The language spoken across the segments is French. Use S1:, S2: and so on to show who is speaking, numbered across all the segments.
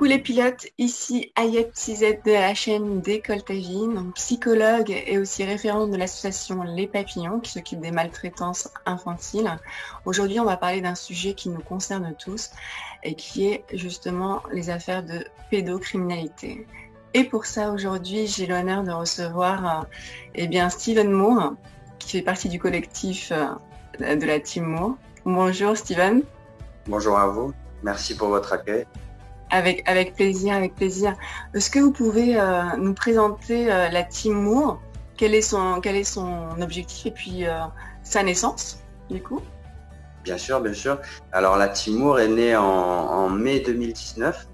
S1: les pilotes, ici Ayette Tizet de la chaîne Décolletage, donc psychologue et aussi référente de l'association Les Papillons qui s'occupe des maltraitances infantiles. Aujourd'hui, on va parler d'un sujet qui nous concerne tous et qui est justement les affaires de pédocriminalité. Et pour ça, aujourd'hui, j'ai l'honneur de recevoir Steven Moore, qui fait partie du collectif de la Team Moore. Bonjour Steven.
S2: Bonjour à vous, merci pour votre accueil.
S1: Avec plaisir, avec plaisir. Est-ce que vous pouvez nous présenter la Team Moore? Quel est son objectif et puis sa naissance, du coup?
S2: Bien sûr, bien sûr. Alors la Team Moore est née en mai 2019,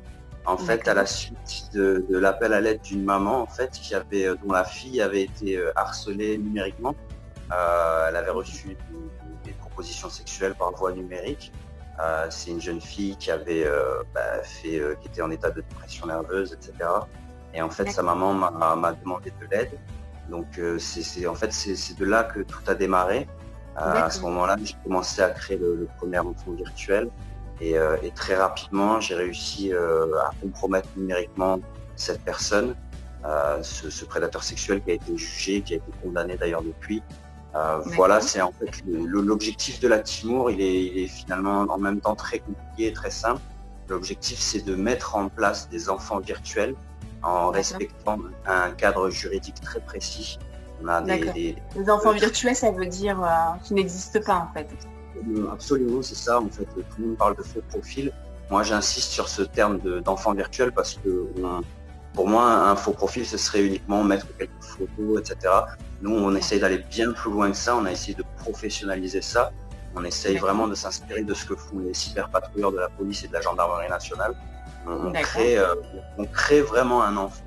S2: en fait à la suite de l'appel à l'aide d'une maman en fait dont la fille avait été harcelée numériquement. Elle avait reçu des propositions sexuelles par voie numérique. C'est une jeune fille qui avait qui était en état de dépression nerveuse, etc. Et en fait, sa maman m'a demandé de l'aide. Donc c'est de là que tout a démarré. À ce moment-là, j'ai commencé à créer le premier enfant virtuel et très rapidement, j'ai réussi à compromettre numériquement cette personne, ce prédateur sexuel qui a été jugé, qui a été condamné d'ailleurs depuis. Voilà, c'est en fait l'objectif de la Team Moore, il est finalement en même temps très compliqué et très simple. L'objectif, c'est de mettre en place des enfants virtuels en respectant un cadre juridique très précis. On a
S1: des enfants virtuels, ça veut dire qu'ils n'existent pas en fait.
S2: Absolument, c'est ça. En fait, tout le monde parle de faux profil. Moi, j'insiste sur ce terme d'enfant virtuel parce que pour moi, un faux profil, ce serait uniquement mettre quelques photos, etc. Nous, on essaye d'aller bien plus loin que ça. On a essayé de professionnaliser ça. On essaye vraiment de s'inspirer de ce que font les cyberpatrouilleurs de la police et de la gendarmerie nationale. On crée vraiment un enfant.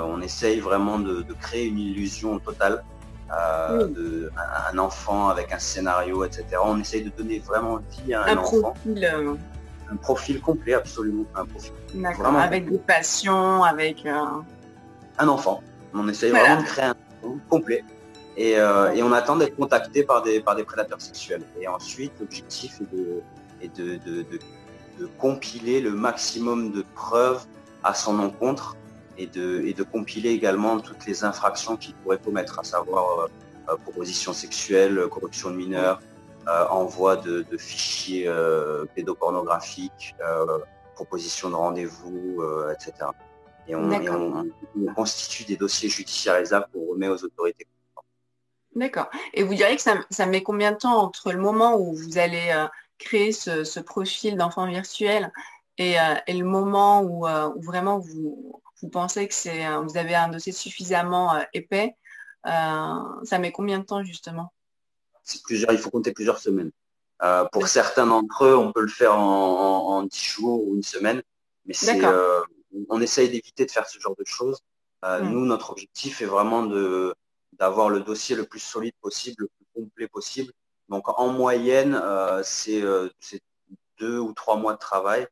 S2: On essaye vraiment de créer une illusion totale un enfant avec un scénario, etc. On essaye de donner vraiment vie à un enfant. Un profil complet, absolument. Un profil
S1: avec des passions, avec...
S2: Un enfant. On essaye vraiment de créer un enfant complet. Et on attend d'être contacté par des prédateurs sexuels. Et ensuite, l'objectif est de compiler le maximum de preuves à son encontre et de compiler également toutes les infractions qu'il pourrait commettre, à savoir proposition sexuelle, corruption de mineurs, envoi de fichiers pédopornographiques, proposition de rendez-vous, etc. Et on constitue des dossiers judiciarisables qu'on remet aux autorités.
S1: D'accord. Et vous diriez que ça met combien de temps entre le moment où vous allez créer ce profil d'enfant virtuel et le moment où vraiment vous pensez que vous avez un dossier suffisamment épais? Ça met combien de temps justement?
S2: Il faut compter plusieurs semaines. Pour certains d'entre eux, on peut le faire en 10 jours ou une semaine, mais on essaye d'éviter de faire ce genre de choses. Nous, notre objectif est vraiment d'avoir le dossier le plus solide possible, le plus complet possible. Donc en moyenne, c'est 2 ou 3 mois de travail.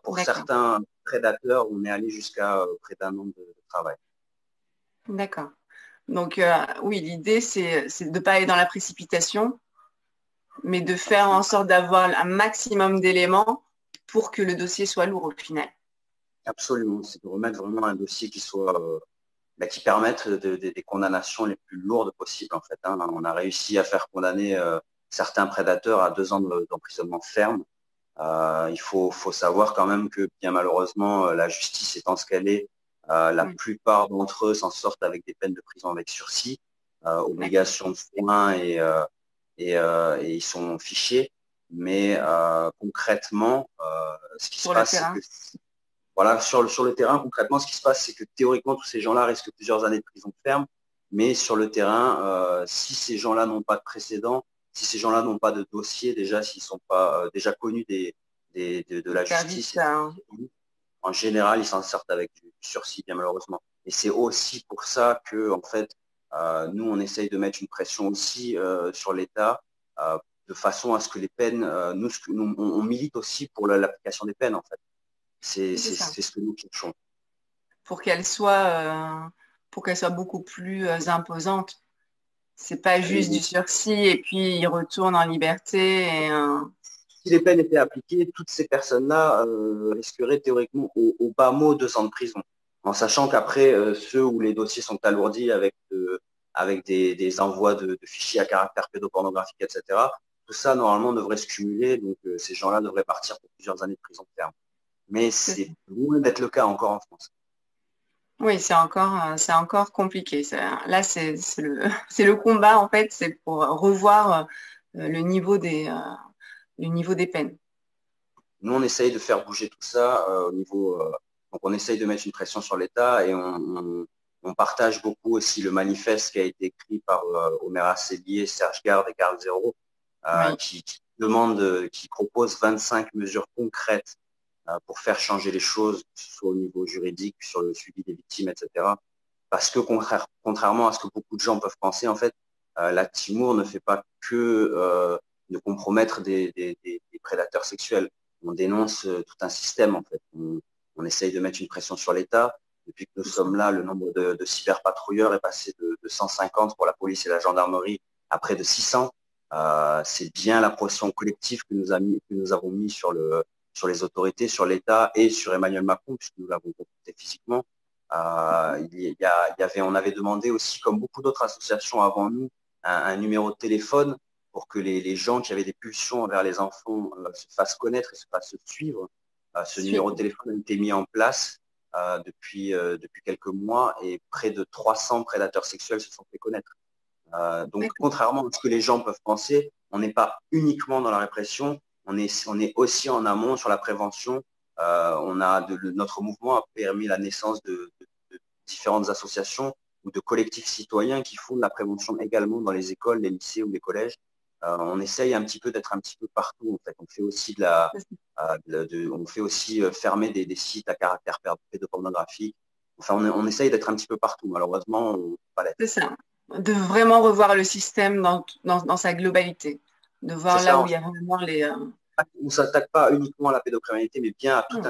S2: Pour certains prédateurs, on est allé jusqu'à près d'un an de travail.
S1: D'accord. Donc oui, l'idée, c'est de ne pas aller dans la précipitation, mais de faire en sorte d'avoir un maximum d'éléments pour que le dossier soit lourd au final.
S2: Absolument, c'est de remettre vraiment un dossier qui soit qui permette des condamnations les plus lourdes possibles en fait. On a réussi à faire condamner certains prédateurs à 2 ans d'emprisonnement ferme. Il faut savoir quand même que bien malheureusement la justice étant ce qu'elle est, la plupart d'entre eux s'en sortent avec des peines de prison avec sursis, obligation de soins et ils sont fichés. Mais concrètement, ce qui se passe, c'est que voilà, sur le terrain, concrètement, ce qui se passe, c'est que théoriquement, tous ces gens-là risquent plusieurs années de prison ferme, mais sur le terrain, si ces gens-là n'ont pas de précédent, si ces gens-là n'ont pas de dossier, déjà, s'ils ne sont pas déjà connus de la justice, en général, ils s'en sortent avec du sursis, bien malheureusement. Et c'est aussi pour ça que, en fait, nous, on essaye de mettre une pression aussi sur l'État, de façon à ce que les peines, on milite aussi pour l'application des peines, en fait. C'est ce que nous cherchons.
S1: Pour qu'elle soit beaucoup plus imposante. C'est pas juste du sursis et puis il retourne en liberté.
S2: si les peines étaient appliquées, toutes ces personnes-là risqueraient théoriquement au bas mot 2 ans de prison, en sachant qu'après, ceux où les dossiers sont alourdis avec des envois de fichiers à caractère pédopornographique, etc., tout ça, normalement, devrait se cumuler. Donc, ces gens-là devraient partir pour plusieurs années de prison ferme. Mais c'est loin d'être le cas encore en France.
S1: Oui, c'est encore compliqué. Là, c'est le combat, en fait, c'est pour revoir le niveau des peines.
S2: Nous, on essaye de faire bouger tout ça au niveau. Donc, on essaye de mettre une pression sur l'État et on partage beaucoup aussi le manifeste qui a été écrit par Omer Asselier, Serge Garde et Carl Zéro,
S1: Oui,
S2: qui propose 25 mesures concrètes pour faire changer les choses, que ce soit au niveau juridique, sur le suivi des victimes, etc. Parce que contrairement à ce que beaucoup de gens peuvent penser, en fait, la Timour ne fait pas que de compromettre des prédateurs sexuels. On dénonce tout un système, en fait. On essaye de mettre une pression sur l'État. Depuis que nous sommes là, le nombre de cyberpatrouilleurs est passé de 150 pour la police et la gendarmerie à près de 600. C'est bien la pression collective que nous avons mis sur les autorités, sur l'État et sur Emmanuel Macron, puisque nous l'avons confronté physiquement. On avait demandé aussi, comme beaucoup d'autres associations avant nous, un numéro de téléphone pour que les gens qui avaient des pulsions envers les enfants se fassent connaître et se fassent suivre. Ce numéro de téléphone a été mis en place depuis quelques mois et près de 300 prédateurs sexuels se sont fait connaître. Donc, contrairement à ce que les gens peuvent penser, on n'est pas uniquement dans la répression, on est aussi en amont sur la prévention. Notre mouvement a permis la naissance de différentes associations ou de collectifs citoyens qui font de la prévention également dans les écoles, les lycées ou les collèges. On essaye un petit peu d'être un petit peu partout. En fait, on fait aussi on fait aussi fermer des sites à caractère pédopornographique. Enfin, on essaye d'être un petit peu partout. Malheureusement, on ne peut pas l'être.
S1: c'est ça. De vraiment revoir le système dans sa globalité. De
S2: C'est
S1: voir là
S2: ça.
S1: où il y a vraiment
S2: On ne s'attaque pas uniquement à la pédocriminalité, mais bien à tout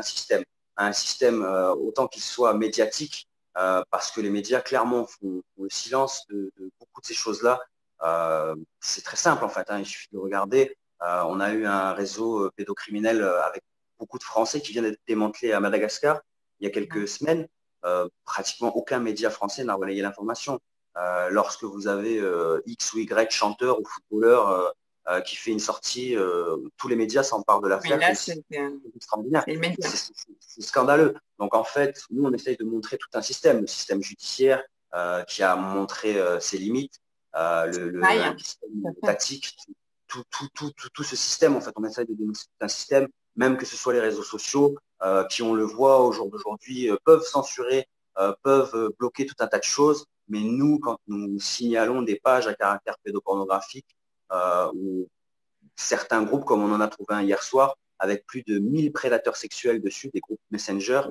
S2: un système autant qu'il soit médiatique, parce que les médias clairement font le silence de beaucoup de ces choses-là. C'est très simple en fait, hein, il suffit de regarder. On a eu un réseau pédocriminel avec beaucoup de Français qui vient d'être démantelé à Madagascar il y a quelques semaines. Pratiquement aucun média français n'a relayé l'information. Lorsque vous avez X ou Y chanteur ou footballeur qui fait une sortie, tous les médias s'emparent de
S1: mais
S2: l'affaire.
S1: là,
S2: C'est extraordinaire.
S1: immédiat.
S2: C'est scandaleux. Donc en fait, nous, on essaye de montrer tout un système, le système judiciaire qui a montré ses limites, un système étatique, tout ce système, en fait, on essaye de dénoncer tout un système, même que ce soit les réseaux sociaux, qui, on le voit au jour d'aujourd'hui, peuvent censurer, peuvent bloquer tout un tas de choses. Mais nous, quand nous signalons des pages à caractère pédopornographique, ou certains groupes, comme on en a trouvé un hier soir, avec plus de 1000 prédateurs sexuels dessus, des groupes Messenger,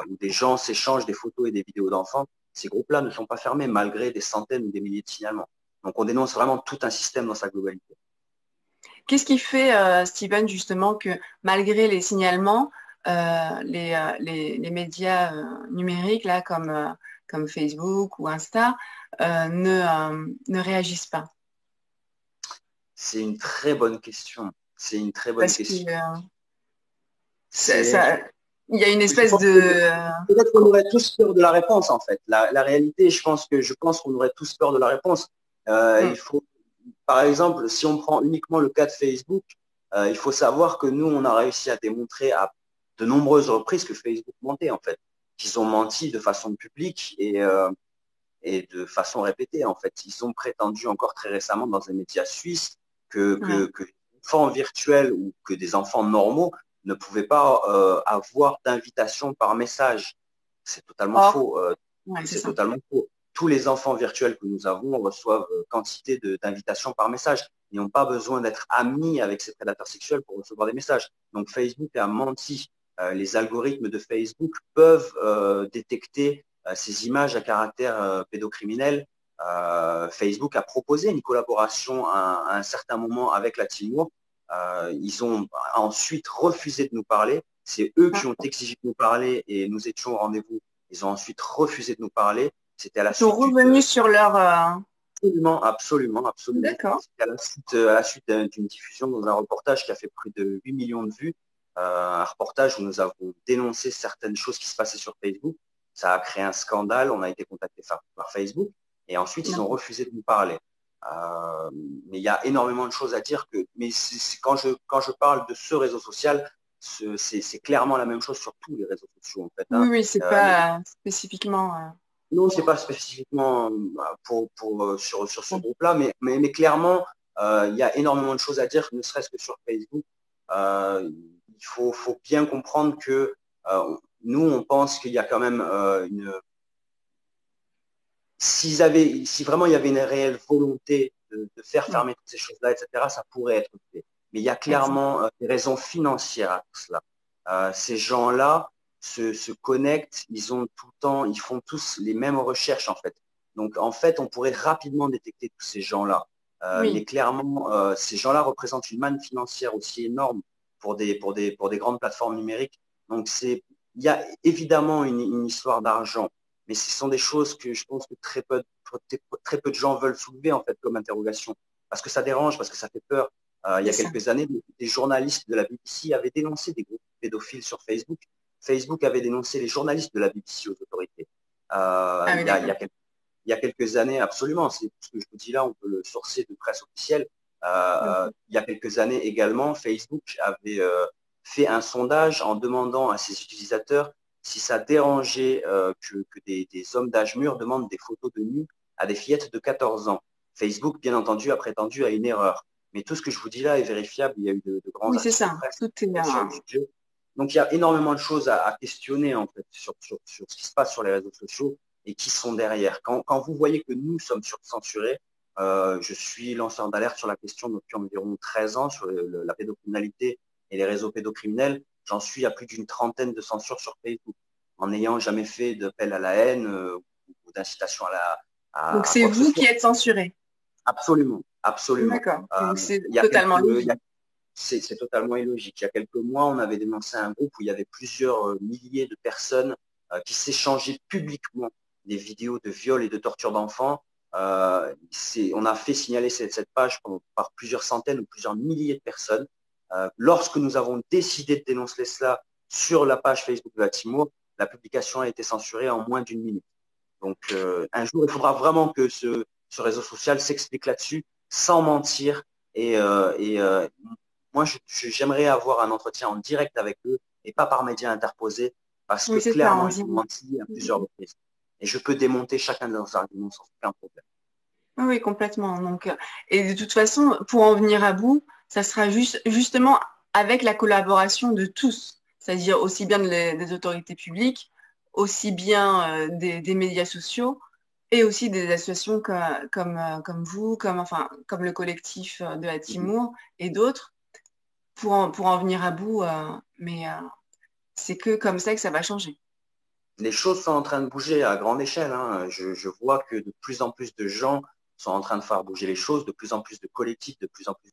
S2: où des gens s'échangent des photos et des vidéos d'enfants, ces groupes-là ne sont pas fermés malgré des centaines ou des milliers de signalements. Donc on dénonce vraiment tout un système dans sa globalité.
S1: Qu'est-ce qui fait, Steven, justement, que malgré les signalements, les médias numériques, là, comme Facebook ou Insta, ne réagissent pas?
S2: C'est une très bonne question. C'est une très bonne
S1: Parce
S2: question.
S1: Il y a une espèce de...
S2: Peut-être qu'on aurait tous peur de la réponse, en fait. La réalité, je pense qu'on aurait tous peur de la réponse. Il faut, par exemple, si on prend uniquement le cas de Facebook, il faut savoir que nous, on a réussi à démontrer à de nombreuses reprises que Facebook mentait, en fait. Qu'ils ont menti de façon publique et de façon répétée, en fait. Ils ont prétendu encore très récemment dans un média suisse que des enfants virtuels ou que des enfants normaux ne pouvaient pas avoir d'invitation par message. C'est totalement faux. C'est totalement faux. Tous les enfants virtuels que nous avons reçoivent quantité d'invitations par message. Ils n'ont pas besoin d'être amis avec ces prédateurs sexuels pour recevoir des messages. Donc Facebook a menti. Les algorithmes de Facebook peuvent détecter ces images à caractère pédocriminel. Facebook a proposé une collaboration à un certain moment avec la Timour. Ils ont ensuite refusé de nous parler. C'est eux qui ont exigé de nous parler et nous étions au rendez-vous. Ils ont ensuite refusé de nous parler. C'était à la
S1: Ils sont
S2: suite
S1: revenus sur leur...
S2: Absolument, absolument, absolument.
S1: D'accord.
S2: À la suite d'une diffusion dans un reportage qui a fait plus de 8 millions de vues, un reportage où nous avons dénoncé certaines choses qui se passaient sur Facebook. Ça a créé un scandale, on a été contacté par Facebook et ensuite ils ont
S1: D'accord.
S2: refusé de nous parler. Mais il y a énormément de choses à dire mais quand je parle de ce réseau social, c'est clairement la même chose sur tous les réseaux sociaux en fait,
S1: Oui,
S2: hein.
S1: oui, c'est
S2: Euh,
S1: pas spécifiquement.
S2: non, c'est pas spécifiquement sur ce
S1: Bon.
S2: groupe-là, mais clairement, il y a énormément de choses à dire, ne serait-ce que sur Facebook. Il faut bien comprendre que nous, on pense qu'il y a quand même si vraiment il y avait une réelle volonté de faire
S1: Oui,
S2: fermer toutes ces choses-là, etc., ça pourrait être fait. Mais il y a
S1: exact.
S2: clairement des raisons financières à tout cela. Ces gens-là se connectent, ils font tous les mêmes recherches en fait. Donc en fait, on pourrait rapidement détecter tous ces gens-là. Mais
S1: Oui,
S2: clairement, ces gens-là représentent une manne financière aussi énorme pour des grandes plateformes numériques. Donc il y a évidemment une histoire d'argent, mais ce sont des choses que je pense que très peu de gens veulent soulever en fait comme interrogation, parce que ça dérange, parce que ça fait peur. Il y
S1: c'est
S2: a
S1: ça.
S2: quelques années, des journalistes de la BBC avaient dénoncé des groupes pédophiles sur Facebook. Facebook avait dénoncé les journalistes de la BBC aux autorités.
S1: Ah oui, d'accord.
S2: Il y a quelques années, absolument, c'est ce que je vous dis là, on peut le sourcer de presse officielle.
S1: Mhm.
S2: Il y a quelques années également, Facebook avait fait un sondage en demandant à ses utilisateurs si ça dérangeait que des hommes d'âge mûr demandent des photos de nus à des fillettes de 14 ans. Facebook, bien entendu, a prétendu à une erreur. Mais tout ce que je vous dis là est vérifiable. Il y a eu de grands
S1: Oui, c'est
S2: articles de
S1: ça.
S2: presse
S1: Tout est.
S2: sur le sujet. Donc, il y a énormément de choses à questionner en fait, sur ce qui se passe sur les réseaux sociaux et qui sont derrière. Quand vous voyez que nous sommes censurés, je suis lanceur d'alerte sur la question depuis environ 13 ans sur la pédocriminalité et les réseaux pédocriminels. J'en suis à plus d'une trentaine de censures sur Facebook, en n'ayant jamais fait d'appel à la haine ou d'incitation
S1: Donc
S2: à
S1: c'est
S2: quoi que ce
S1: vous
S2: soit.
S1: qui êtes censuré.
S2: Absolument, absolument.
S1: D'accord. Donc c'est
S2: Il y a
S1: totalement
S2: quelques, il y
S1: logique.
S2: a c'est totalement illogique. Il y a quelques mois, on avait dénoncé un groupe où il y avait plusieurs milliers de personnes qui s'échangeaient publiquement des vidéos de viol et de torture d'enfants. On a fait signaler cette page par plusieurs centaines ou plusieurs milliers de personnes. Lorsque nous avons décidé de dénoncer cela sur la page Facebook de la Timur, la publication a été censurée en moins d'une minute. Donc un jour, il faudra vraiment que ce réseau social s'explique là-dessus sans mentir et moi, j'aimerais avoir un entretien en direct avec eux et pas par médias interposés parce que
S1: Oui, c'est ça, on
S2: clairement, ils
S1: dit.
S2: ont menti à plusieurs reprises. Et je peux démonter chacun de leurs arguments sans aucun problème.
S1: Oui, oui, complètement. Donc, et de toute façon, pour en venir à bout, ça sera justement avec la collaboration de tous, c'est-à-dire aussi bien des autorités publiques, aussi bien des médias sociaux, et aussi des associations comme vous, comme le collectif de la Timur et d'autres, pour en venir à bout. Mais c'est que comme ça que ça va changer.
S2: Les choses sont en train de bouger à grande échelle, hein. Je vois que de plus en plus de gens sont en train de faire bouger les choses, de plus en plus de collectifs, de plus en plus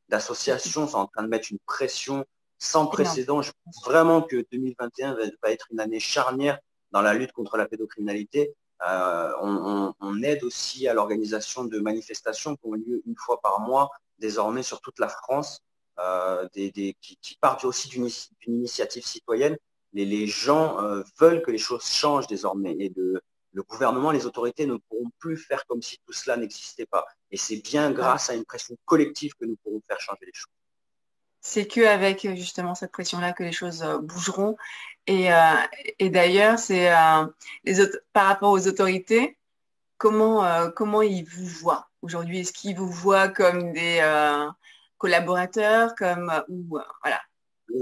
S2: d'associations sont en train de mettre une pression sans
S1: Énorme.
S2: précédent. Je pense vraiment que 2021 va être une année charnière dans la lutte contre la pédocriminalité. On aide aussi à l'organisation de manifestations qui ont lieu une fois par mois, désormais sur toute la France, qui partent aussi d'une initiative citoyenne. Les gens veulent que les choses changent désormais et le gouvernement, les autorités ne pourront plus faire comme si tout cela n'existait pas. Et c'est bien grâce à une pression collective que nous pourrons faire changer les choses.
S1: C'est que avec justement cette pression-là que les choses bougeront. Et, euh, et d'ailleurs, par rapport aux autorités, comment ils vous voient aujourd'hui? Est-ce qu'ils vous voient comme des collaborateurs, voilà.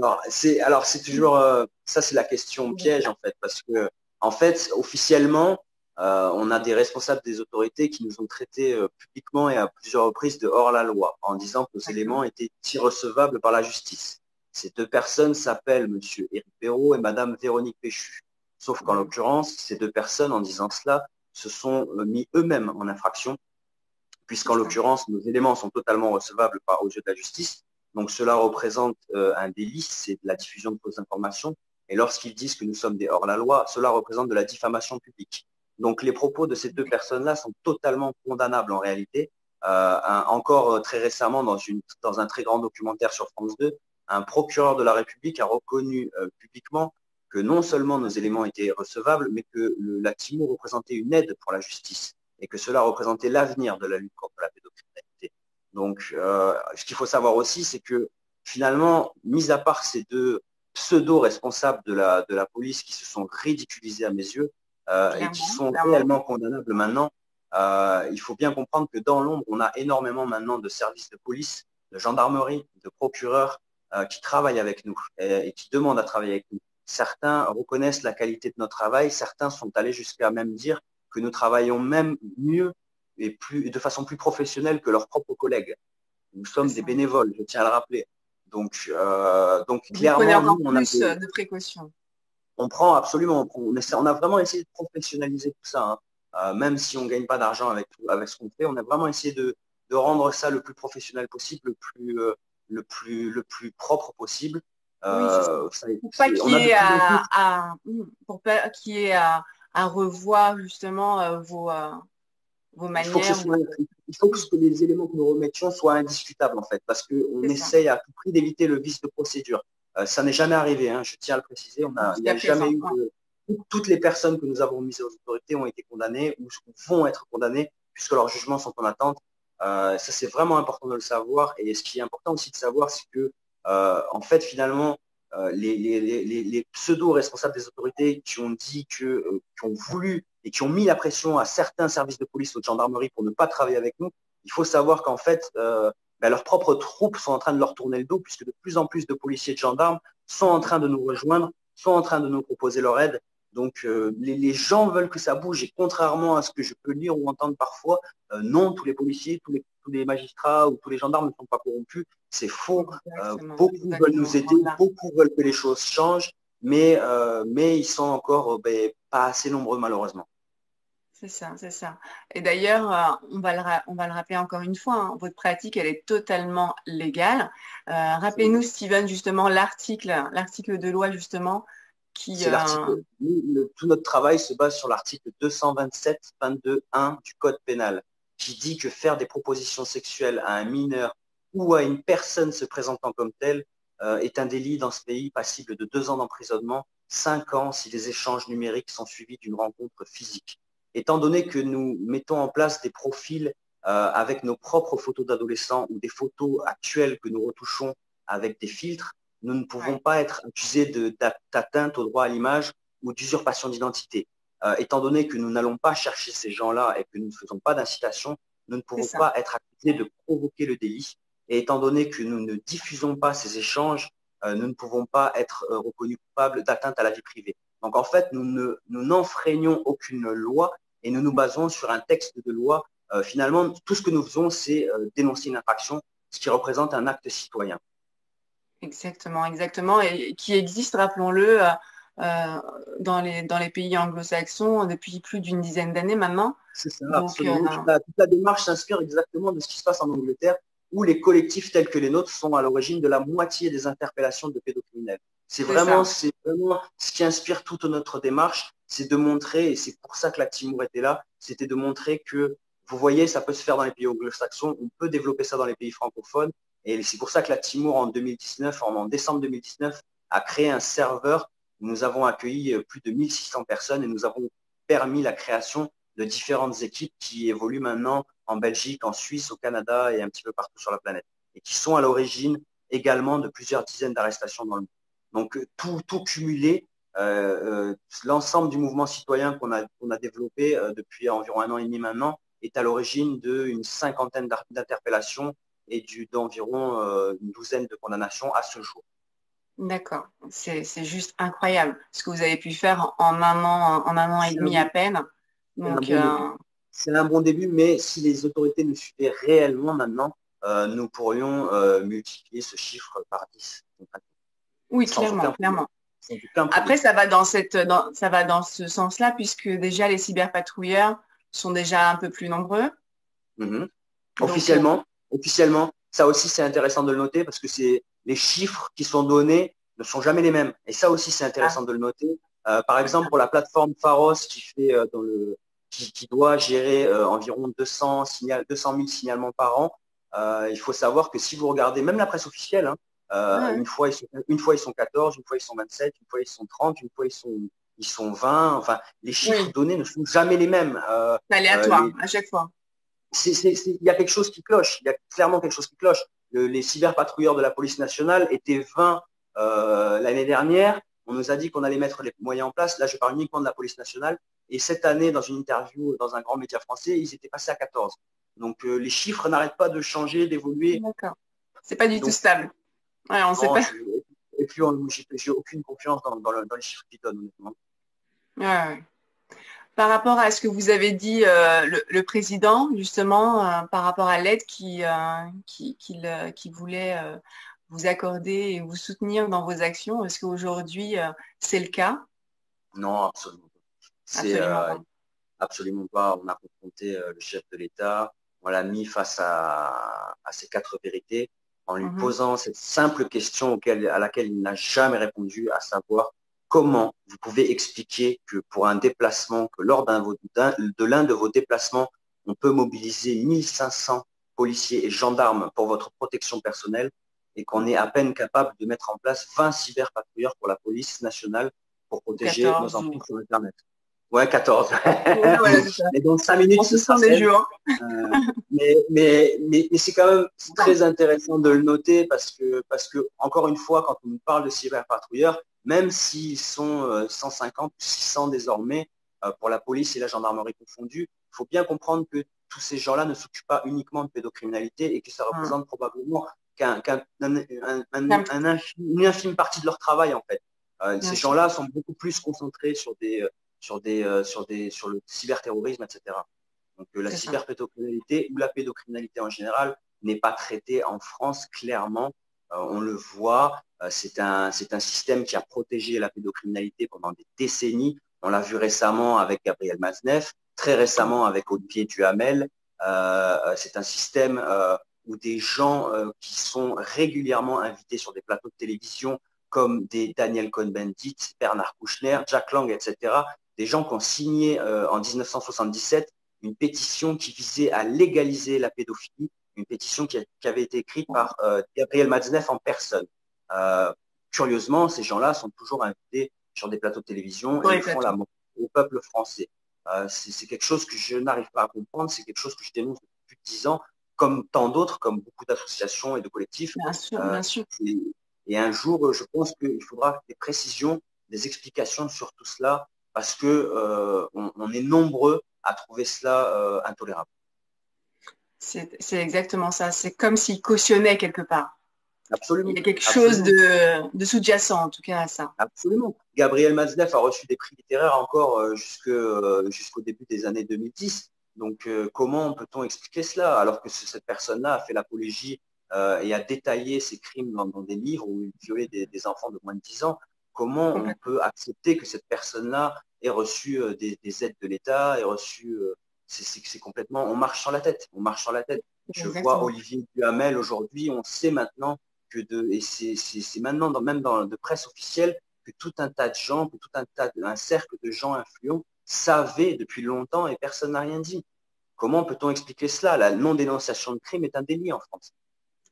S2: Alors c'est toujours ça, c'est la question piège en fait, parce que en fait officiellement on a des responsables des autorités qui nous ont traités publiquement et à plusieurs reprises de hors la loi en disant que nos
S1: D'accord.
S2: éléments étaient irrecevables par la justice. Ces deux personnes s'appellent Monsieur Éric Perrault et Madame Véronique Péchu. Sauf qu'en l'occurrence, ces deux personnes, en disant cela, se sont mis eux-mêmes en infraction
S1: C'est
S2: puisqu'en
S1: ça.
S2: l'occurrence, nos éléments sont totalement recevables aux yeux de la justice. Donc cela représente un délit, c'est de la diffusion de fausses informations. Et lorsqu'ils disent que nous sommes des hors-la-loi, cela représente de la diffamation publique. Donc les propos de ces deux personnes-là sont totalement condamnables en réalité. Encore très récemment, dans un très grand documentaire sur France 2, un procureur de la République a reconnu publiquement que non seulement nos éléments étaient recevables, mais que la TIMO représentait une aide pour la justice et que cela représentait l'avenir de la lutte contre la pédocriminalité. Donc, ce qu'il faut savoir aussi, c'est que finalement, mis à part ces deux pseudo-responsables de la police qui se sont ridiculisés à mes yeux et qui sont réellement condamnables maintenant, il faut bien comprendre que dans l'ombre, on a énormément maintenant de services de police, de gendarmerie, de procureurs qui travaillent avec nous et qui demandent à travailler avec nous. Certains reconnaissent la qualité de notre travail, certains sont allés jusqu'à même dire que nous travaillons même mieux et de façon plus professionnelle que leurs propres collègues. Nous sommes des bénévoles, je tiens à le rappeler. Donc clairement, nous, on a
S1: de précautions.
S2: On prend absolument, on a vraiment essayé de professionnaliser tout ça. Hein. Même si on ne gagne pas d'argent avec ce qu'on fait, on a vraiment essayé de rendre ça le plus professionnel possible, le plus propre possible.
S1: Pour pas qu'il y ait à revoir justement vos manières.
S2: Il faut que les éléments que nous remettions soient indiscutables en fait, parce qu'on essaye à tout prix d'éviter le vice de procédure. Ça n'est jamais arrivé, hein, je tiens à le préciser. Il n'y a jamais eu toutes les personnes que nous avons mises aux autorités ont été condamnées ou vont être condamnées puisque leurs jugements sont en attente. Ça, c'est vraiment important de le savoir. Et ce qui est important aussi de savoir, c'est que, en fait, finalement, les pseudo-responsables des autorités qui ont dit qui ont voulu et qui ont mis la pression à certains services de police ou de gendarmerie pour ne pas travailler avec nous, il faut savoir qu'en fait, leurs propres troupes sont en train de leur tourner le dos puisque de plus en plus de policiers et de gendarmes sont en train de nous rejoindre, sont en train de nous proposer leur aide. Donc, les gens veulent que ça bouge et contrairement à ce que je peux lire ou entendre parfois, non, tous les policiers, tous les magistrats ou tous les gendarmes ne sont pas corrompus. C'est faux. Beaucoup veulent nous aider, beaucoup veulent que les choses changent, mais ils sont encore pas assez nombreux malheureusement.
S1: C'est ça, c'est ça. Et d'ailleurs, on va le rappeler encore une fois, hein, votre pratique, elle est totalement légale. Rappelez-nous, Steven, justement, l'article de loi, justement, qui…
S2: Tout notre travail se base sur l'article 227-22-1 du Code pénal, qui dit que faire des propositions sexuelles à un mineur ou à une personne se présentant comme telle est un délit dans ce pays passible de 2 ans d'emprisonnement, 5 ans si les échanges numériques sont suivis d'une rencontre physique. Étant donné que nous mettons en place des profils avec nos propres photos d'adolescents ou des photos actuelles que nous retouchons avec des filtres, nous ne pouvons pas être accusés d'atteinte au droit à l'image ou d'usurpation d'identité. Étant donné que nous n'allons pas chercher ces gens-là et que nous ne faisons pas d'incitation, nous ne pouvons pas être accusés de provoquer le délit. Et étant donné que nous ne diffusons pas ces échanges, nous ne pouvons pas être reconnus coupables d'atteinte à la vie privée. Donc en fait, nous n'enfreignons aucune loi et nous nous basons sur un texte de loi. Finalement, tout ce que nous faisons, c'est dénoncer une infraction, ce qui représente un acte citoyen.
S1: Exactement, exactement. Et qui existe, rappelons-le, dans les pays anglo-saxons depuis plus d'une dizaine d'années maintenant.
S2: C'est ça, absolument. Toute la démarche s'inspire exactement de ce qui se passe en Angleterre, où les collectifs tels que les nôtres sont à l'origine de la moitié des interpellations de pédocriminels. C'est vraiment ce qui inspire toute notre démarche, c'est de montrer, et c'est pour ça que la TIMO était là, c'était de montrer que, vous voyez, ça peut se faire dans les pays anglo-saxons, on peut développer ça dans les pays francophones, et c'est pour ça que la TIMO en décembre 2019, a créé un serveur où nous avons accueilli plus de 1600 personnes et nous avons permis la création de différentes équipes qui évoluent maintenant en Belgique, en Suisse, au Canada et un petit peu partout sur la planète, et qui sont à l'origine également de plusieurs dizaines d'arrestations dans le monde. Donc tout cumulé, l'ensemble du mouvement citoyen qu'on a développé depuis environ 1 an et demi maintenant est à l'origine d'une 50aine d'interpellations et d'environ une 12aine de condamnations à ce jour.
S1: D'accord, c'est juste incroyable ce que vous avez pu faire en un an et demi à peine.
S2: C'est un bon début, mais si les autorités nous suivaient réellement maintenant, nous pourrions multiplier ce chiffre par 10.
S1: Oui, clairement. Après, ça va dans ce sens-là, puisque déjà les cyberpatrouilleurs sont déjà un peu plus nombreux.
S2: Officiellement, ça aussi c'est intéressant de le noter parce que les chiffres qui sont donnés ne sont jamais les mêmes. Et ça aussi c'est intéressant de le noter. Par exemple, pour la plateforme Pharos qui fait qui doit gérer environ 200 000 signalements par an. Il faut savoir que si vous regardez même la presse officielle, hein, une fois ils sont 14, une fois ils sont 27, une fois ils sont 30, une fois ils sont 20. Enfin, les chiffres
S1: Oui,
S2: donnés ne sont jamais les mêmes.
S1: c'est aléatoire à chaque fois.
S2: Il y a quelque chose qui cloche. Il y a clairement quelque chose qui cloche. Les cyberpatrouilleurs de la police nationale étaient 20 l'année dernière. On nous a dit qu'on allait mettre les moyens en place. Là, je parle uniquement de la police nationale. Et cette année, dans une interview dans un grand média français, ils étaient passés à 14. Donc, les chiffres n'arrêtent pas de changer, d'évoluer.
S1: D'accord. C'est pas du tout
S2: Donc,
S1: stable. Ouais, on sait
S2: non,
S1: pas.
S2: et puis, j'ai aucune confiance dans les chiffres qu'ils donnent, honnêtement.
S1: Ouais, ouais. Par rapport à ce que vous avez dit, le président, justement, par rapport à l'aide qu'il voulait vous accorder et vous soutenir dans vos actions, est-ce qu'aujourd'hui, c'est le cas?
S2: Non, absolument pas. C'est
S1: Absolument pas.
S2: absolument pas. On a confronté le chef de l'État, on l'a mis face à ces quatre vérités en lui
S1: Mhm.
S2: posant cette simple question à laquelle il n'a jamais répondu, à savoir comment vous pouvez expliquer que pour un déplacement, que lors de l'un de vos déplacements, on peut mobiliser 1500 policiers et gendarmes pour votre protection personnelle et qu'on est à peine capable de mettre en place 20 cyberpatrouilleurs pour la police nationale pour
S1: Ou
S2: protéger nos
S1: 14
S2: enfants
S1: ou...
S2: sur Internet. Ouais, 14.
S1: Ouais, voilà, c'est ça.
S2: Et dans 5 minutes,
S1: En
S2: ce sera
S1: fonction des
S2: 16.
S1: jours.
S2: Mais c'est quand même
S1: Bon.
S2: très intéressant de le noter parce que, encore une fois, quand on nous parle de cyberpatrouilleurs, même s'ils sont 150 ou 600 désormais pour la police et la gendarmerie confondues, il faut bien comprendre que tous ces gens-là ne s'occupent pas uniquement de pédocriminalité et que ça
S1: Hum.
S2: représente probablement
S1: Bien
S2: une infime partie de leur travail en fait.
S1: bien
S2: Ces
S1: sûr,
S2: gens-là sont beaucoup plus concentrés sur le cyberterrorisme, etc. Donc la
S1: c'est ça.
S2: cyberpédocriminalité ou la pédocriminalité en général n'est pas traitée en France clairement. On le voit, c'est un système qui a protégé la pédocriminalité pendant des décennies. On l'a vu récemment avec Gabriel Matzneff, très récemment avec Olivier Duhamel. C'est un système où des gens qui sont régulièrement invités sur des plateaux de télévision comme des Daniel Cohn-Bendit, Bernard Kouchner, Jack Lang, etc., des gens qui ont signé en 1977 une pétition qui visait à légaliser la pédophilie, une pétition qui avait été écrite par Gabriel Matzneff en personne. Curieusement, ces gens-là sont toujours invités sur des plateaux de télévision
S1: Sur
S2: et
S1: les
S2: ils font la
S1: plateaux.
S2: morale au peuple français. C'est quelque chose que je n'arrive pas à comprendre, c'est quelque chose que je dénonce depuis plus de 10 ans, comme tant d'autres, comme beaucoup d'associations et de collectifs.
S1: Bien sûr,
S2: Euh,
S1: bien sûr.
S2: et un jour, je pense qu'il faudra des précisions, des explications sur tout cela, parce que on est nombreux à trouver cela intolérable.
S1: C'est exactement ça. C'est comme s'il cautionnait quelque part. Il
S2: Absolument,
S1: y a quelque chose
S2: absolument,
S1: de sous-jacent, en tout cas, à ça.
S2: absolument. Gabriel Matzneff a reçu des prix littéraires encore jusqu'au début des années 2010. Donc, comment peut-on expliquer cela alors que cette personne-là a fait l'apologie et a détaillé ses crimes dans des livres où il violait des enfants de moins de 10 ans? Comment on
S1: Complètement.
S2: peut accepter que cette personne-là ait reçu des aides de l'État, ait reçu... c'est complètement... On marche sur la tête. On marche sur la tête. Je vois
S1: Exactement.
S2: Olivier Duhamel aujourd'hui, on sait maintenant et c'est maintenant même dans de presse officielle que tout un tas de gens, que un cercle de gens influents savaient depuis longtemps et personne n'a rien dit. Comment peut-on expliquer cela? La non-dénonciation de crime est un délit en France.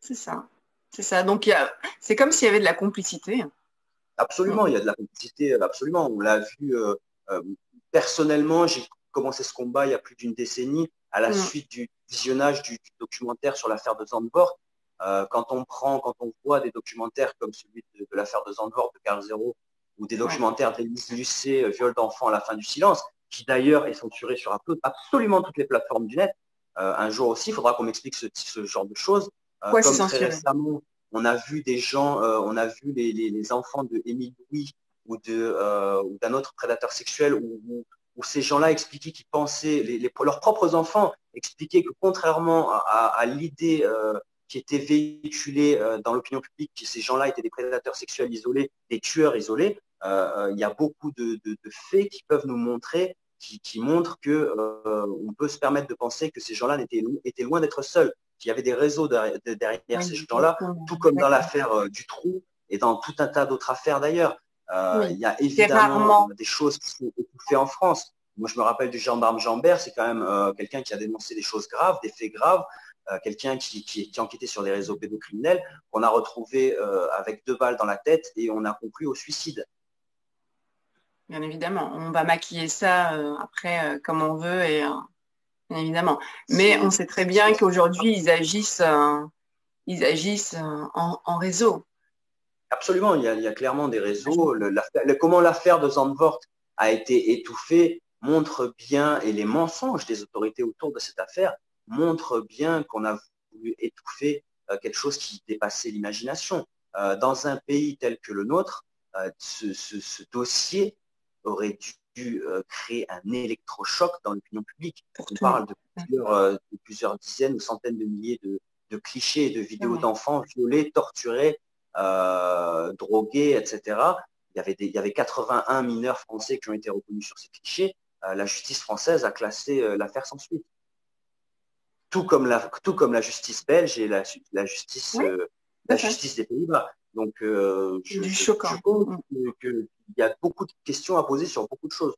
S1: C'est ça. C'est ça. Donc, c'est comme s'il y avait de la complicité.
S2: Absolument,
S1: Mm.
S2: il y a de la complicité, absolument. On l'a vu euh, personnellement, j'ai commencé ce combat il y a plus d'une décennie à la
S1: Mm.
S2: suite du visionnage du documentaire sur l'affaire de Zandvoort. Quand on voit des documentaires comme celui de l'affaire de Zandvoort de Carl Zero ou des
S1: Ouais.
S2: documentaires d'Élise Lucet, Viol d'enfant à la fin du silence, qui d'ailleurs est censuré sur absolument toutes les plateformes du net. Un jour aussi, il faudra qu'on m'explique ce genre de choses.
S1: Pourquoi c'est
S2: Comme très
S1: censuré?
S2: récemment, on a vu des gens, on a vu les enfants de Émile Louis ou d'un autre prédateur sexuel où ces gens-là expliquaient qu'ils pensaient, leurs propres enfants expliquaient que contrairement à l'idée qui était véhiculée dans l'opinion publique, que ces gens-là étaient des prédateurs sexuels isolés, des tueurs isolés, il y a beaucoup de faits qui peuvent nous montrer, qui montrent que on peut se permettre de penser que ces gens-là étaient loin d'être seuls, qu'il y avait des réseaux derrière
S1: Oui,
S2: ces gens-là,
S1: exactement.
S2: tout comme dans
S1: Exactement.
S2: l'affaire du trou et dans tout un tas d'autres affaires d'ailleurs. Il
S1: Oui.
S2: y a
S1: C'est
S2: évidemment
S1: rarement.
S2: des choses qui sont étouffées en France. Moi, je me rappelle du gendarme Jambert, c'est quand même quelqu'un qui a dénoncé des choses graves, des faits graves, quelqu'un qui enquêtait sur des réseaux pédocriminels, qu'on a retrouvé avec 2 balles dans la tête et on a conclu au suicide.
S1: Bien évidemment. On va maquiller ça après comme on veut et bien évidemment. Mais on sait très bien qu'aujourd'hui, ils agissent en réseau.
S2: Absolument, il y a clairement des réseaux. Comment l'affaire de Zandvoort a été étouffée montre bien, et les mensonges des autorités autour de cette affaire montrent bien qu'on a voulu étouffer quelque chose qui dépassait l'imagination. Dans un pays tel que le nôtre, ce dossier aurait dû créer un électrochoc dans l'opinion publique. On parle de plusieurs dizaines ou centaines de milliers de clichés et de vidéos d'enfants violés, torturés, drogués, etc. Il y avait 81 mineurs français qui ont été reconnus sur ces clichés. La justice française a classé l'affaire sans suite. Tout comme la justice belge et la justice, la justice des Pays-Bas. Donc, je compte qu'il y a beaucoup de questions à poser sur beaucoup de choses.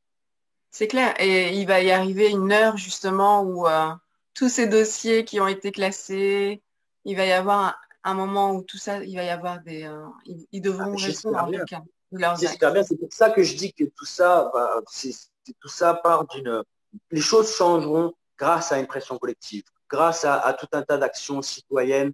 S1: C'est clair. Et il va y arriver une heure justement où tous ces dossiers qui ont été classés, il va y avoir un moment où tout ça, il va y avoir ils devront répondre en chacun de leurs actes.
S2: J'espère bien. C'est pour ça que je dis que tout ça, tout ça part les choses changeront grâce à une pression collective, grâce à tout un tas d'actions citoyennes,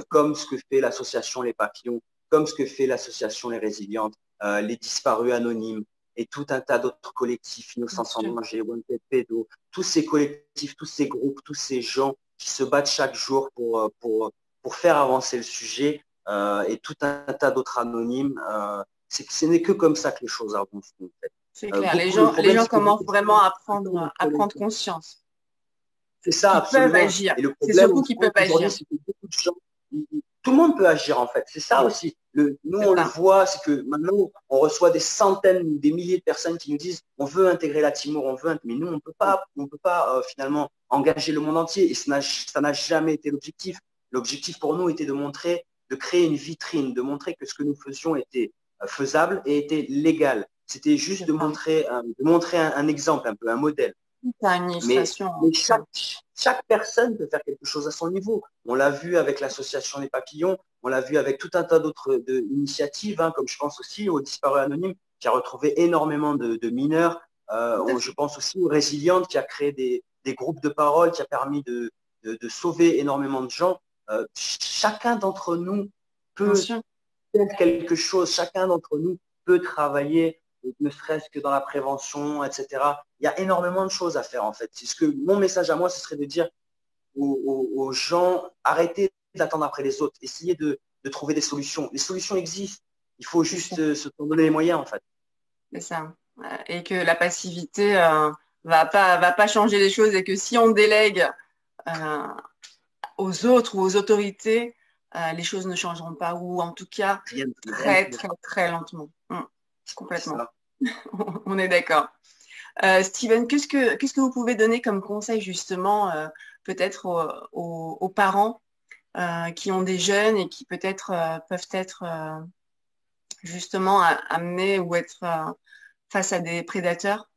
S2: comme ce que fait l'association Les Papillons, comme ce que fait l'association Les Résilientes, les disparus anonymes et tout un tas d'autres collectifs, Innocence sans danger, Wanted Pédo, tous ces collectifs, tous ces groupes, tous ces gens qui se battent chaque jour pour faire avancer le sujet, et tout un tas d'autres anonymes. Ce n'est que comme ça que les choses avancent. En fait.
S1: C'est clair. Les gens commencent vraiment à prendre conscience.
S2: C'est ça, absolument.
S1: Peuvent agir.
S2: Et le
S1: problème, c'est surtout qu'ils peuvent agir.
S2: C'est que beaucoup de gens, tout le monde peut agir en fait. C'est ça aussi. Nous, on le voit, c'est que maintenant, on reçoit des centaines, des milliers de personnes qui nous disent on veut intégrer la Timor, mais nous, on peut pas finalement engager le monde entier. Et ça n'a jamais été l'objectif. L'objectif pour nous était de créer une vitrine, de montrer que ce que nous faisions était faisable et était légal. C'était juste de montrer un exemple, un peu un modèle. Mais chaque personne peut faire quelque chose à son niveau. On l'a vu avec l'association des papillons, on l'a vu avec tout un tas d'autres initiatives, comme je pense aussi aux disparus anonymes, qui a retrouvé énormément de mineurs. Je pense aussi aux résilientes, qui a créé des groupes de parole, qui a permis de sauver énormément de gens. Chacun d'entre nous peut faire quelque chose, chacun d'entre nous peut travailler, ne serait-ce que dans la prévention, etc. Il y a énormément de choses à faire en fait. Mon message à moi, ce serait de dire aux gens, arrêtez d'attendre après les autres, essayez de trouver des solutions. Les solutions existent, il faut juste se donner les moyens en fait.
S1: C'est ça. Et que la passivité va pas changer les choses et que si on délègue aux autres ou aux autorités, les choses ne changeront pas ou en tout cas très lentement. Complètement. On est d'accord. Steven, qu'est-ce que vous pouvez donner comme conseil justement peut-être aux parents qui ont des jeunes et qui peut-être peuvent être justement amenés ou être face à des prédateurs?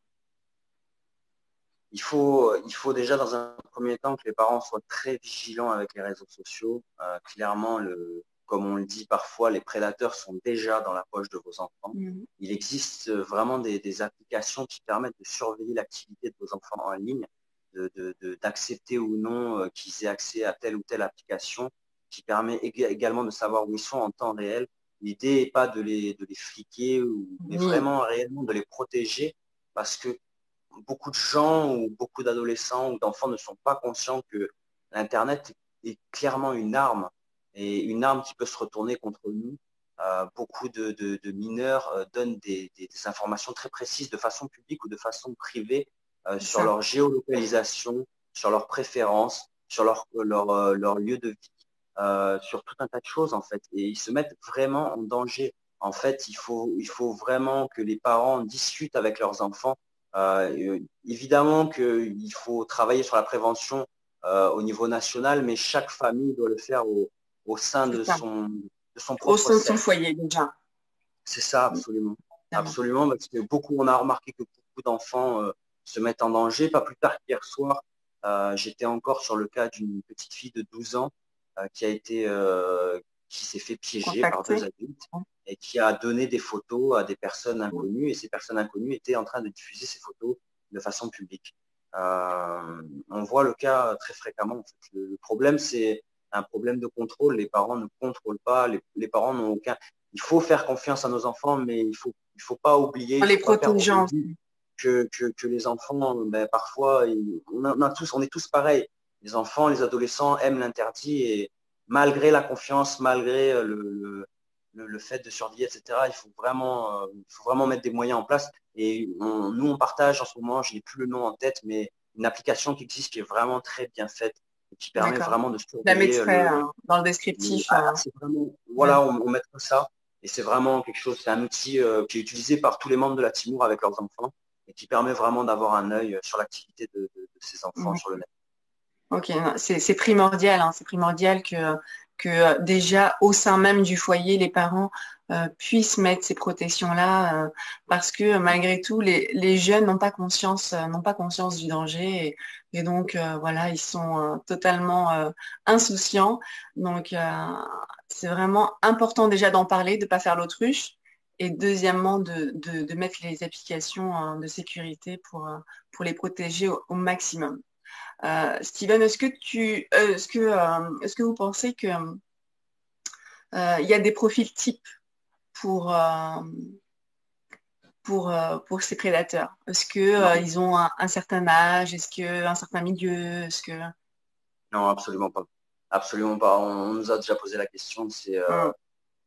S2: Il faut déjà dans un premier temps que les parents soient très vigilants avec les réseaux sociaux. Clairement, comme on le dit parfois, les prédateurs sont déjà dans la poche de vos enfants. Il existe vraiment des applications qui permettent de surveiller l'activité de vos enfants en ligne, d'accepter ou non qu'ils aient accès à telle ou telle application, qui permet également de savoir où ils sont en temps réel. L'idée n'est pas de les fliquer, mais vraiment réellement de les protéger, parce que beaucoup de gens ou beaucoup d'adolescents ou d'enfants ne sont pas conscients que l'Internet est clairement une arme, et une arme qui peut se retourner contre nous. Beaucoup de mineurs donnent des informations très précises de façon publique ou de façon privée sur leur géolocalisation, sur leurs préférences, sur leur lieu de vie, sur tout un tas de choses en fait. Et ils se mettent vraiment en danger. En fait, il faut vraiment que les parents discutent avec leurs enfants. Évidemment qu'il faut travailler sur la prévention au niveau national, mais chaque famille doit le faire au sein de son propre
S1: au sein de son foyer déjà.
S2: C'est ça, absolument. Absolument, parce que on a remarqué que beaucoup d'enfants se mettent en danger. Pas plus tard qu'hier soir, j'étais encore sur le cas d'une petite fille de 12 ans qui a été, qui s'est fait piéger par
S1: Contacté.
S2: deux adultes et qui a donné des photos à des personnes inconnues. Et ces personnes inconnues étaient en train de diffuser ces photos de façon publique. On voit le cas très fréquemment. En fait. Le problème, c'est un problème de contrôle. Les parents ne contrôlent pas. Les parents n'ont aucun. Il faut faire confiance à nos enfants, mais il faut pas oublier,
S1: En
S2: il
S1: les
S2: faut pas perdre de
S1: protégeant
S2: vue
S1: aussi.
S2: que les enfants, ben, parfois, on est tous pareils. Les enfants, les adolescents aiment l'interdit et malgré la confiance, malgré le fait de surveiller, etc., il faut vraiment mettre des moyens en place. Et nous, on partage en ce moment, je n'ai plus le nom en tête, mais une application qui existe qui est vraiment très bien faite et qui permet
S1: D'accord.
S2: vraiment de
S1: Je la
S2: surveiller
S1: mettrai dans le descriptif.
S2: c'est vraiment,
S1: De-
S2: voilà, on met comme ça. Et c'est vraiment quelque chose, c'est un outil qui est utilisé par tous les membres de la Timur avec leurs enfants et qui permet vraiment d'avoir un œil sur l'activité de ces enfants
S1: Mhm.
S2: sur le net.
S1: Ok, non, c'est primordial, hein, c'est primordial que déjà au sein même du foyer, les parents puissent mettre ces protections-là parce que malgré tout, les jeunes n'ont pas conscience du danger et donc voilà, ils sont totalement insouciants. Donc c'est vraiment important déjà d'en parler, de pas faire l'autruche et deuxièmement de mettre les applications de sécurité pour les protéger au maximum. Steven, est-ce que vous pensez que il y a des profils types pour pour ces prédateurs? Est-ce que
S2: Non,
S1: ils ont un certain âge? Est-ce que un certain milieu? Est-ce que
S2: non, absolument pas. Absolument pas. On nous a déjà posé la question.
S1: Hum,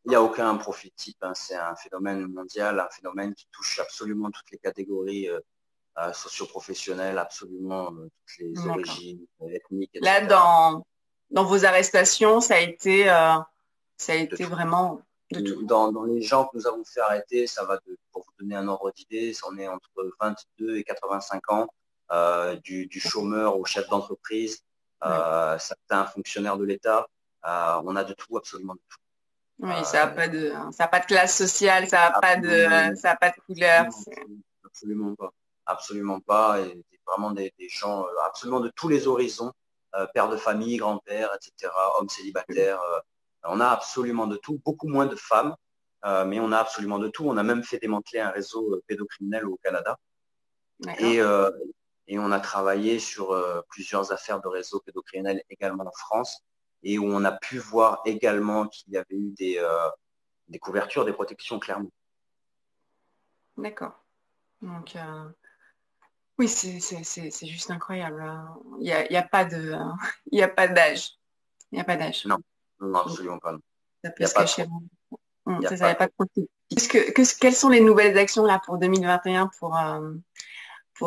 S2: Il n'y a aucun profil type. Hein. C'est un phénomène mondial, un phénomène qui touche absolument toutes les catégories socio-professionnelles, absolument toutes les
S1: d'accord.
S2: origines ethniques,
S1: Là,
S2: etc.
S1: dans vos arrestations, ça a
S2: De
S1: été
S2: tout.
S1: vraiment de tout.
S2: Dans les gens que nous avons fait arrêter, pour vous donner un ordre d'idée, on est entre 22 et 85 ans, du chômeur au chef d'entreprise,
S1: D'accord.
S2: certains fonctionnaires de l'État, on a de tout, absolument de tout.
S1: Oui,
S2: Euh,
S1: ça a pas de classe sociale,
S2: absolument,
S1: ça a pas de couleur.
S2: absolument pas. Absolument pas. Et vraiment des gens absolument de tous les horizons, pères de famille, grands-pères, etc., hommes célibataires. On a absolument de tout, beaucoup moins de femmes, mais on a absolument de tout. On a même fait démanteler un réseau pédocriminel au Canada.
S1: D'accord.
S2: Et, euh, et on a travaillé sur plusieurs affaires de réseau pédocriminel également en France, et où on a pu voir également qu'il y avait eu des couvertures, des protections, clairement.
S1: D'accord. Donc, oui, c'est juste incroyable, hein. Il y a pas de, il y a pas d'âge. Il n'y a pas d'âge.
S2: Non, non,
S1: Donc,
S2: absolument pas. Non.
S1: ça
S2: Il
S1: peut
S2: n'y a
S1: se
S2: pas
S1: cacher.
S2: trop. Il n'y a
S1: Ça, il n'y
S2: pas
S1: a pas
S2: trop.
S1: de profil. Quelles sont les nouvelles actions là pour 2021 pour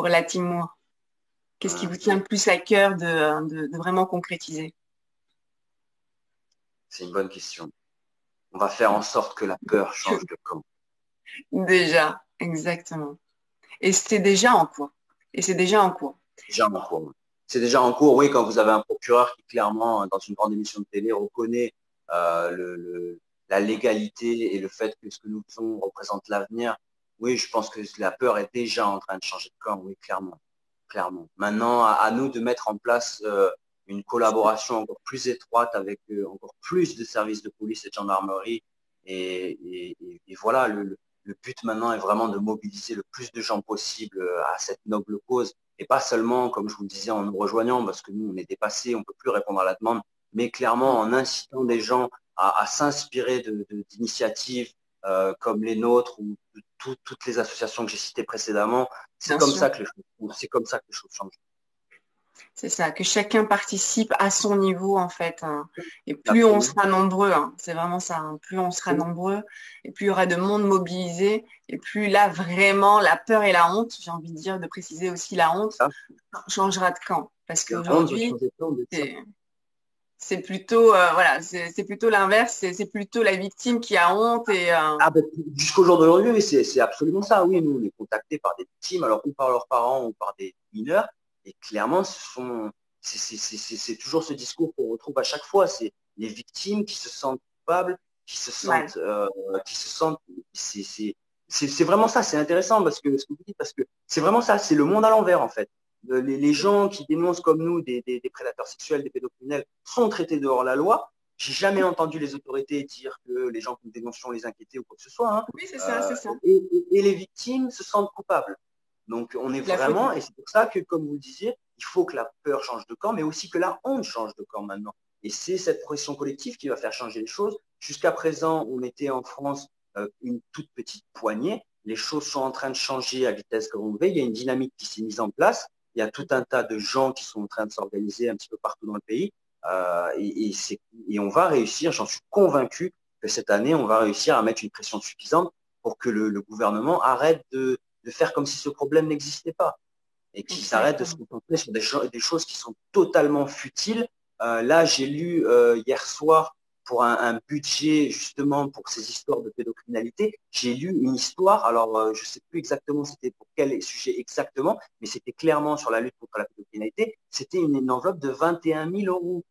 S1: la Timor? Qu'est-ce qui vous tient le plus à cœur de vraiment concrétiser?
S2: C'est une bonne question. On va faire en sorte que la peur change de camp.
S1: Déjà, exactement. Et c'est déjà en cours. Et c'est déjà en cours.
S2: Déjà en cours. C'est déjà en cours, oui, quand vous avez un procureur qui clairement, dans une grande émission de télé, reconnaît la légalité et le fait que ce que nous faisons représente l'avenir. Oui, je pense que la peur est déjà en train de changer de camp, oui, clairement. Clairement. Maintenant, à nous de mettre en place une collaboration encore plus étroite avec encore plus de services de police et de gendarmerie. Et voilà, le but maintenant est vraiment de mobiliser le plus de gens possible à cette noble cause. Et pas seulement, comme je vous le disais, en nous rejoignant, parce que nous, on est dépassés, on ne peut plus répondre à la demande, mais clairement en incitant des gens à s'inspirer d'initiatives comme les nôtres ou de toutes les associations que j'ai citées précédemment.
S1: Bien sûr.
S2: C'est comme ça que les choses changent.
S1: C'est ça, que chacun participe à son niveau en fait, hein. Et plus on
S2: Absolument.
S1: sera nombreux, hein, c'est vraiment ça, hein, plus on sera nombreux, et plus il y aura de monde mobilisé, et plus là vraiment la peur et la honte, j'ai envie de dire, de préciser aussi la honte,
S2: Ça,
S1: changera de camp. Parce
S2: la honte doit
S1: qu'aujourd'hui,
S2: changer de camp, de ça.
S1: c'est c'est plutôt voilà, c'est plutôt l'inverse, c'est plutôt la victime qui a honte et
S2: Ah ben, jusqu'au jour d'aujourd'hui, oui, c'est absolument ça. Oui, nous, on est contactés par des victimes, alors ou par leurs parents ou par des mineurs. Et clairement, c'est toujours ce discours qu'on retrouve à chaque fois. C'est les victimes qui se sentent coupables, qui se
S1: ouais,
S2: sentent, qui se sentent, c'est c'est vraiment ça, c'est intéressant parce que ce que vous dites, parce que c'est vraiment ça, c'est le monde à l'envers en fait. Les gens qui dénoncent comme nous des prédateurs sexuels, des pédocriminels, sont traités dehors la loi. J'ai jamais entendu les autorités dire que les gens que nous dénoncions les inquiétaient ou quoi que ce soit. Hein.
S1: Oui, c'est ça, c'est ça.
S2: Et les victimes se sentent coupables. Donc on est vraiment, et c'est pour ça que, comme vous le disiez, il faut que la peur change de camp, mais aussi que la honte change de camp maintenant. Et c'est cette pression collective qui va faire changer les choses. Jusqu'à présent, on était en France une toute petite poignée. Les choses sont en train de changer à vitesse grand V. Il y a une dynamique qui s'est mise en place. Il y a tout un tas de gens qui sont en train de s'organiser un petit peu partout dans le pays. Et on va réussir, j'en suis convaincu, que cette année, on va réussir à mettre une pression suffisante pour que le gouvernement arrête de faire comme si ce problème n'existait pas et qu'ils arrêtent de se concentrer sur des choses qui sont totalement futiles. Là, j'ai lu hier soir pour un budget justement pour ces histoires de pédocriminalité, j'ai lu une histoire, alors je ne sais plus exactement c'était pour quel sujet exactement, mais c'était clairement sur la lutte contre la pédocriminalité, c'était une enveloppe de 21 000 euros.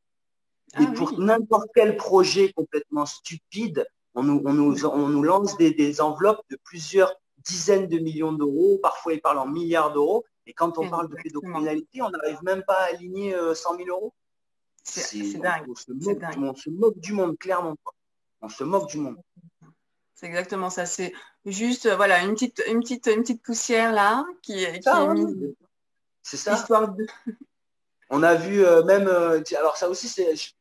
S2: Et pour n'importe quel projet complètement stupide, on nous lance des enveloppes de plusieurs dizaines de millions d'euros, parfois ils parlent en milliards d'euros, et quand on parle de pédocriminalité, on n'arrive même pas à aligner 100 000 euros.
S1: C'est dingue.
S2: On se moque du monde, clairement. On se moque du monde.
S1: C'est exactement ça. C'est juste voilà, une petite poussière là qui est mise.
S2: C'est ça.
S1: Histoire de...
S2: On a vu même, alors ça aussi,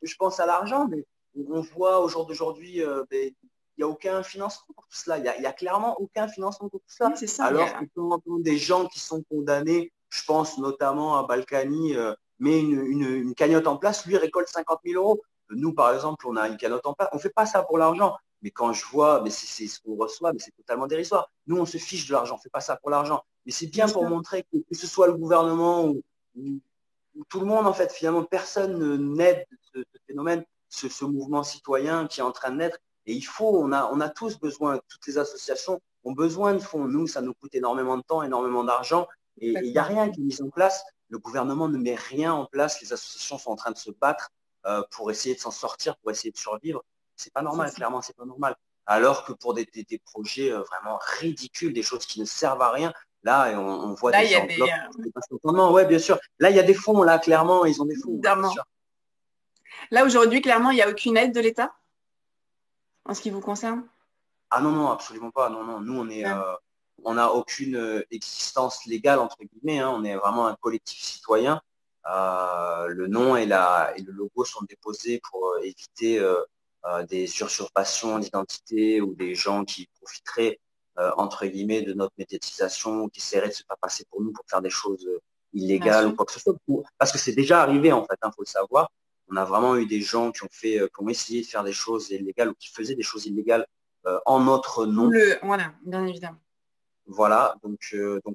S2: je pense à l'argent, mais on voit au jour d'aujourd'hui, il n'y a aucun financement pour tout cela. Il n'y a clairement aucun financement pour tout cela.
S1: Oui, ça,
S2: alors que quand on entend des gens qui sont condamnés, je pense notamment à Balkany, met une cagnotte en place, lui récolte 50 000 euros. Nous, par exemple, on a une cagnotte en place. On ne fait pas ça pour l'argent. Mais quand je vois, mais c'est ce qu'on reçoit, mais c'est totalement dérisoire. Nous, on se fiche de l'argent. On ne fait pas ça pour l'argent. Mais c'est bien pour montrer que ce soit le gouvernement ou tout le monde, en fait, finalement, personne n'aide ce phénomène, ce mouvement citoyen qui est en train de naître. Et on a tous besoin, toutes les associations ont besoin de fonds. Nous, ça nous coûte énormément de temps, énormément d'argent. Et il n'y a rien qui est mis en place. Le gouvernement ne met rien en place. Les associations sont en train de se battre pour essayer de s'en sortir, pour essayer de survivre. C'est pas normal, clairement, c'est pas normal. Alors que pour des projets vraiment ridicules, des choses qui ne servent à rien, là, on voit des enveloppes. Ouais, bien sûr. Là, il y a des fonds, là, clairement, ils ont des fonds. Bien sûr.
S1: Là, aujourd'hui, clairement, il n'y a aucune aide de l'État en ce qui vous concerne?
S2: Ah non, absolument pas. Non. Nous, on n'a aucune existence légale, entre guillemets. Hein. On est vraiment un collectif citoyen. Le nom et le logo sont déposés pour éviter des usurpations d'identité ou des gens qui profiteraient, entre guillemets, de notre médiatisation ou qui essaieraient de se faire passer pour nous pour faire des choses illégales ou quoi que ce soit. Parce que c'est déjà arrivé, en fait, hein, faut le savoir. On a vraiment eu des gens qui ont essayé de faire des choses illégales ou qui faisaient des choses illégales en notre nom.
S1: Voilà, bien évidemment.
S2: Voilà, donc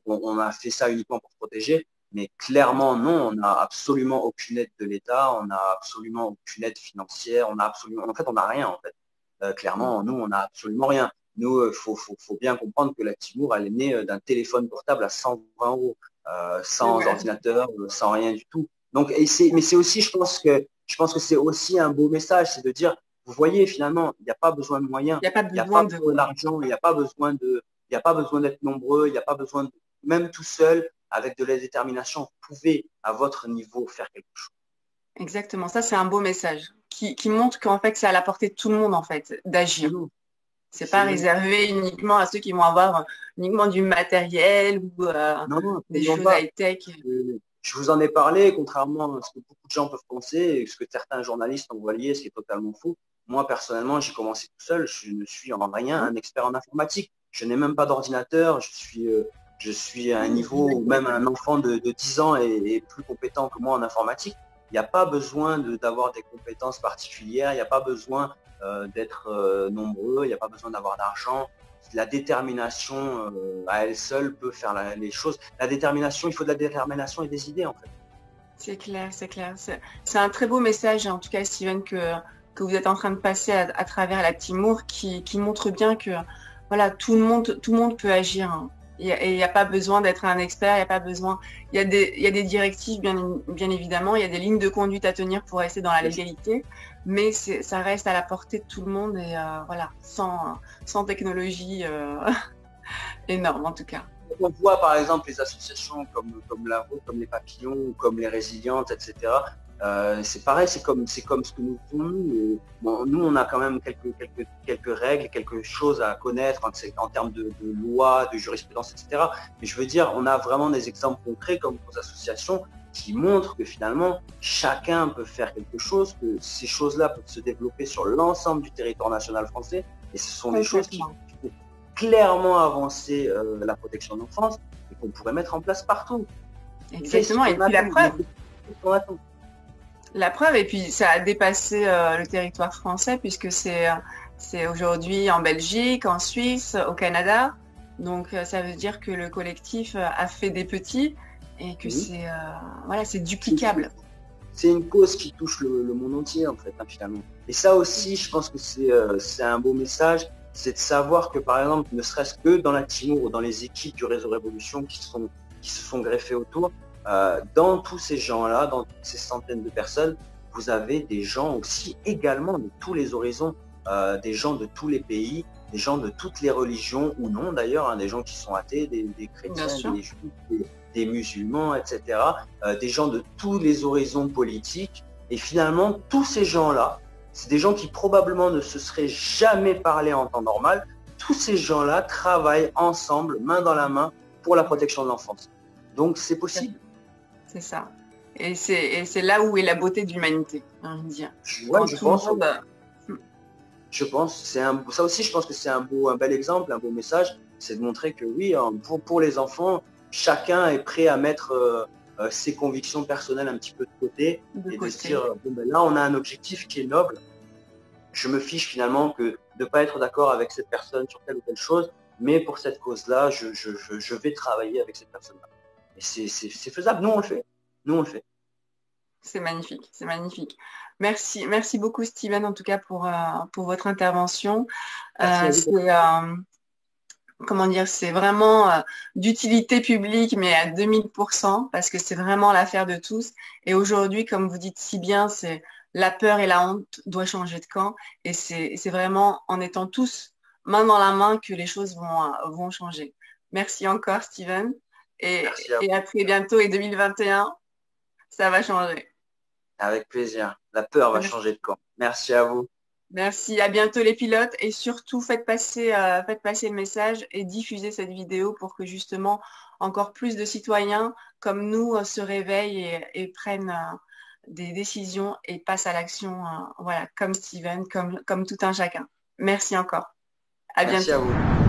S2: on a fait ça uniquement pour protéger, mais clairement non, on n'a absolument aucune aide de l'État, on n'a absolument aucune aide financière, en fait on n'a rien en fait. Clairement, nous on n'a absolument rien. Nous, faut bien comprendre que la Timour, elle est née d'un téléphone portable à 120 euros, sans ordinateur, sans rien du tout. Donc, mais c'est aussi, je pense que c'est aussi un beau message, c'est de dire, vous voyez finalement, il n'y a pas besoin de moyens, il n'y a pas besoin d'argent, il n'y a pas besoin d'être nombreux, il n'y a pas besoin de, même tout seul, avec de la détermination, vous pouvez, à votre niveau, faire quelque chose.
S1: Exactement, ça c'est un beau message qui montre qu'en fait c'est à la portée de tout le monde en fait, d'agir. C'est pas réservé uniquement à ceux qui vont avoir uniquement du matériel ou des choses high-tech.
S2: Je vous en ai parlé, contrairement à ce que beaucoup de gens peuvent penser et ce que certains journalistes ont voyé, ce qui est totalement faux. Moi, personnellement, j'ai commencé tout seul. Je ne suis en rien un expert en informatique. Je n'ai même pas d'ordinateur. Je suis à un niveau où même un enfant de 10 ans est plus compétent que moi en informatique. Il n'y a pas besoin d'avoir des compétences particulières. Il n'y a pas besoin d'être nombreux. Il n'y a pas besoin d'avoir d'argent. La détermination à elle seule peut faire les choses. La détermination, il faut de la détermination et des idées en fait.
S1: C'est clair, c'est clair. C'est un très beau message, en tout cas, Steven, que vous êtes en train de passer à travers la Timour, qui montre bien que voilà, tout le monde peut agir. Hein. Et il n'y a pas besoin d'être un expert, il n'y a pas besoin. Il y a des directives, bien évidemment, il y a des lignes de conduite à tenir pour rester dans la légalité, mais ça reste à la portée de tout le monde et voilà, sans technologie énorme en tout cas.
S2: On voit par exemple les associations comme la vôtre, comme les papillons, comme les résilientes, etc. C'est pareil, c'est comme ce que nous faisons nous. Bon, nous, on a quand même quelques règles, quelque chose à connaître en termes de loi, de jurisprudence, etc. Mais je veux dire, on a vraiment des exemples concrets comme vos associations qui montrent que finalement, chacun peut faire quelque chose, que ces choses-là peuvent se développer sur l'ensemble du territoire national français. Et ce sont des choses qui font clairement avancer la protection de l'enfance et qu'on pourrait mettre en place partout.
S1: Exactement, et puis la preuve, et puis ça a dépassé le territoire français puisque c'est aujourd'hui en Belgique, en Suisse, au Canada. Donc ça veut dire que le collectif a fait des petits et que voilà, c'est duplicable.
S2: C'est une cause qui touche le monde entier en fait, hein, finalement. Et ça aussi, je pense que c'est un beau message, c'est de savoir que par exemple, ne serait-ce que dans la team ou dans les équipes du réseau Révolution qui se sont greffées autour, dans tous ces gens-là, dans toutes ces centaines de personnes, vous avez des gens aussi également de tous les horizons, des gens de tous les pays, des gens de toutes les religions ou non d'ailleurs, hein, des gens qui sont athées, des chrétiens, des juifs, des musulmans, etc., des gens de tous les horizons politiques. Et finalement, tous ces gens-là, c'est des gens qui probablement ne se seraient jamais parlé en temps normal. Tous ces gens-là travaillent ensemble, main dans la main, pour la protection de l'enfance. Donc c'est possible.
S1: C'est ça. Et c'est là où est la beauté de l'humanité, j'ai envie de dire.
S2: Ouais, je pense, ça aussi, je pense que c'est un bel exemple, un beau message, c'est de montrer que oui, pour les enfants, chacun est prêt à mettre ses convictions personnelles un petit peu de côté et de se dire, bon, ben là, on a un objectif qui est noble. Je me fiche finalement que de ne pas être d'accord avec cette personne sur telle ou telle chose, mais pour cette cause-là, je vais travailler avec cette personne-là. Et c'est faisable, nous on le fait. Nous on le fait.
S1: C'est magnifique, c'est magnifique. Merci beaucoup Steven en tout cas pour votre intervention. Comment dire, c'est vraiment d'utilité publique, mais à 2000%, parce que c'est vraiment l'affaire de tous. Et aujourd'hui, comme vous dites si bien, c'est la peur et la honte doivent changer de camp. Et c'est vraiment en étant tous main dans la main que les choses vont changer. Merci encore, Steven. Et à très bientôt. Et 2021, ça va changer.
S2: Avec plaisir. La peur va changer de camp. Merci à vous.
S1: Merci, à bientôt les pilotes et surtout faites passer le message et diffusez cette vidéo pour que justement encore plus de citoyens comme nous se réveillent et prennent des décisions et passent à l'action, voilà, comme Steven, comme tout un chacun. Merci encore. À bientôt.
S2: Merci à vous.